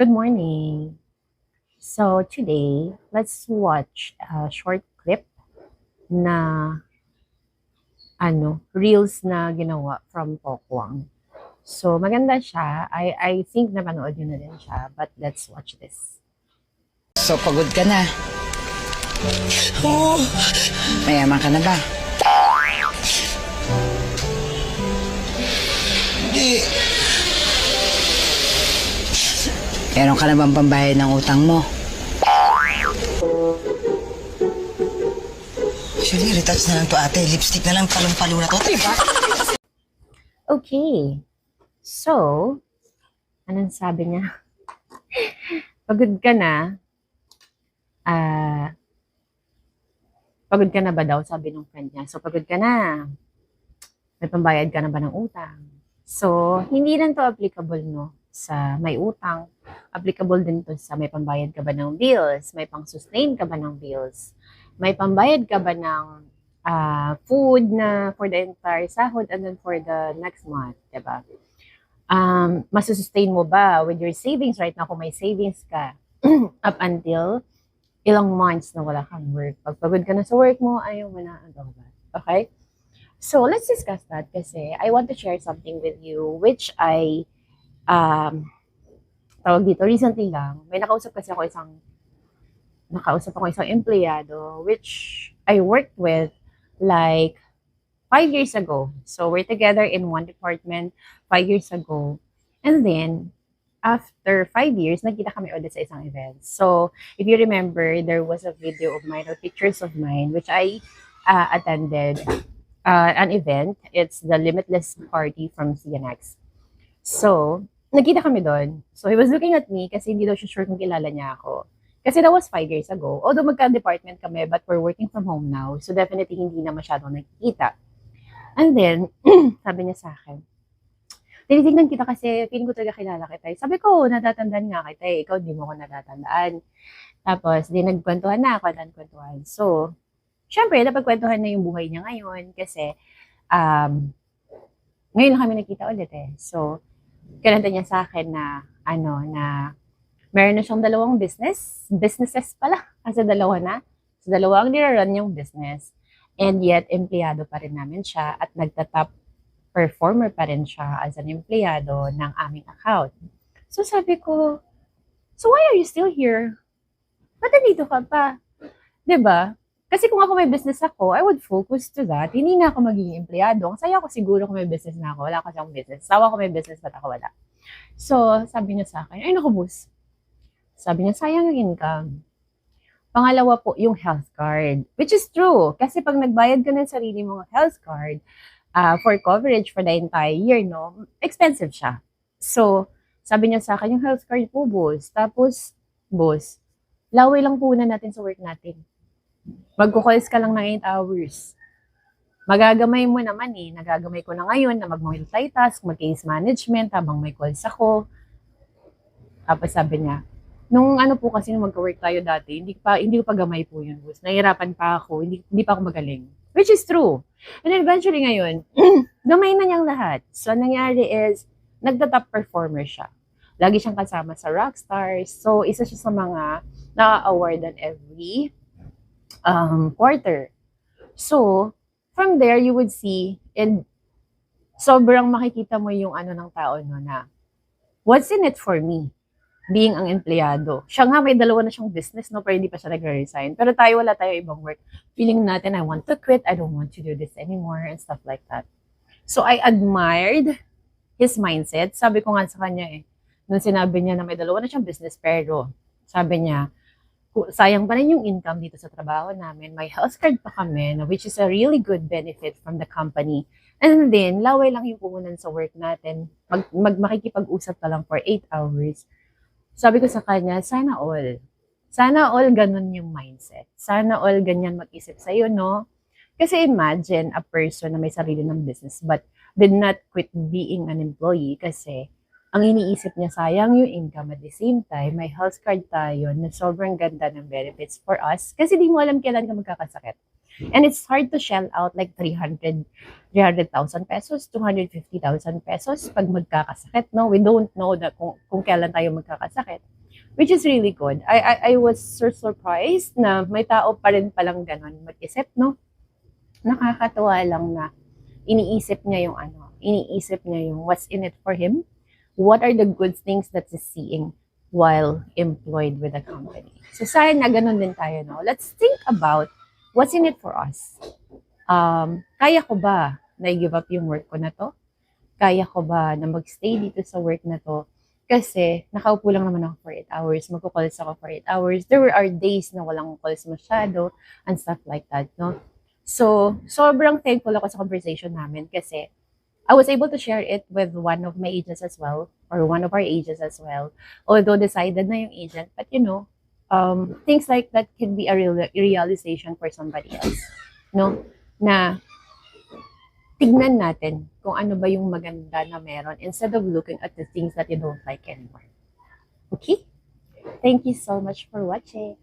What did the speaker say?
Good morning. So today, let's watch a short clip na reels na ginawa from Pokwang. So maganda siya. I think napanood yun na din siya, but let's watch this. So, pagod ka na. Oo. Mayaman ka na ba? Hindi. Meron ka na bang pambayad ng utang mo? Actually, retouch na lang to ate. Lipstick na lang, palong-palo na to. Diba? Okay. So, anong sabi niya? Pagod ka na? Pagod ka na ba daw? Sabi ng friend niya. So, pagod ka na. May pambayad ka na ba ng utang? So, hindi lang to applicable, no? Sa may utang. Applicable din to sa may pambayad ka ba ng bills? May pang-sustain ka ba ng bills? May pambayad ka ba ng food na for the entire sahod and then for the next month, diba? Masusustain mo ba with your savings right now kung may savings ka up until ilang months na wala kang work. Pag pagod ka na sa work mo, ayaw mo na. Okay? So, let's discuss that kasi I want to share something with you which I tawag dito, recently lang, may nakausap ako isang empleyado which I worked with like 5 years ago. So, we're together in one department 5 years ago. And then, after 5 years, nagkita kami ulit sa isang event. So, if you remember, there was a video of mine or pictures of mine which I attended an event. It's the Limitless Party from CNX. So, nagkita kami doon. So, he was looking at me kasi hindi daw siya sure kung kilala niya ako. Kasi that was 5 years ago. Although magka-department kami, but we're working from home now. So, definitely hindi na masyadong nagkikita. And then, sabi niya sa akin, tinitignan kita kasi feeling ko talaga kilala kita. Sabi ko, natatandaan nga kita eh. Ikaw, di mo ko natatandaan. Tapos, di nagkwentuhan na ako, nagkwentuhan. So, syempre, napagkwentuhan na yung buhay niya ngayon kasi ngayon lang kami nakita ulit eh. So, kinanta niya sa akin na, na meron na siyang dalawang businesses pala. Kasi dalawa na. So, dalawa ang nirarun yung business. And yet, empleyado pa rin namin siya at nagtatap performer pa rin siya as an empleyado ng aming account. So sabi ko, so why are you still here? Ba't nandito ka pa? 'Di ba? Kasi kung ako may business ako, I would focus to that. Hindi na ako magiging empleyado. Ang saya ko siguro kung may business na ako. Wala kasi akong business. Sawa ko may business, ba't ako wala? So, sabi niya sa akin, ay naku, boss. Sabi niya, sayang yung income. Pangalawa po, yung health card. Which is true. Kasi pag nagbayad ka ng sarili mong health card, for coverage for the entire year, no, expensive siya. So, sabi niya sa akin, yung health card po, boss. Tapos, boss, laway lang po na natin sa work natin. Magkukalls ka lang ng 8 hours. Magagamay mo naman eh. Nagagamay ko na ngayon na mag-multitask, mag-case management habang may calls ako. Tapos sabi niya, nung po kasi nung magka-work tayo dati, hindi ko pa gamay po yun, boss. Nahihirapan pa ako, hindi pa ako magaling. Which is true. And eventually ngayon, gamay na niyang lahat. So, nangyari is, nagda-top performer siya. Lagi siyang kasama sa Rockstars. So, isa siya sa mga na-awardan every quarter. So, from there, you would see, and sobrang makikita mo yung ng tao no, na, what's in it for me? Being ang empleyado. Siya nga may dalawa na siyang business, no, pero hindi pa siya nagre-resign. Pero tayo, wala tayo ibang work. Feeling natin, I want to quit, I don't want to do this anymore, and stuff like that. So, I admired his mindset. Sabi ko nga sa kanya nung sinabi niya na may dalawa na siyang business, pero sabi niya, sayang pa rin yung income dito sa trabaho namin. May health card pa kami, which is a really good benefit from the company. And then, laway lang yung puhunan sa work natin. Makikipag-usap ka lang for 8 hours. Sabi ko sa kanya, sana all. Sana all ganun yung mindset. Sana all ganyan mag-isip sa'yo, no? Kasi imagine a person na may sarili ng business but did not quit being an employee kasi ang iniisip niya sayang yung income at the same time, may health card tayo na sobrang ganda ng benefits for us kasi di mo alam kailan ka magkakasakit. And it's hard to shell out like 300,000 pesos, 250,000 pesos pag magkakasakit, no? We don't know that kung kailan tayo magkakasakit, which is really good. I was so surprised na may tao pa rin palang ganon mag-isip, no? Nakakatuwa lang na iniisip niya yung what's in it for him. What are the good things that he's seeing while employed with the company. So sana ganun din tayo, no? Let's think about what's in it for us. Kaya ko ba na i-give up yung work ko na to? Kaya ko ba na magstay dito sa work na to? Kasi nakaupo lang naman ako for 8 hours, magko-calls ako for 8 hours. There are days na walang calls masyado and stuff like that, no? So, sobrang thankful ako sa conversation namin kasi I was able to share it with one of my agents as well, or one of our agents as well. Although decided na yung agent, but things like that can be a realization for somebody else, no? Na tignan natin kung ano ba yung maganda na meron instead of looking at the things that you don't like anymore. Okay? Thank you so much for watching.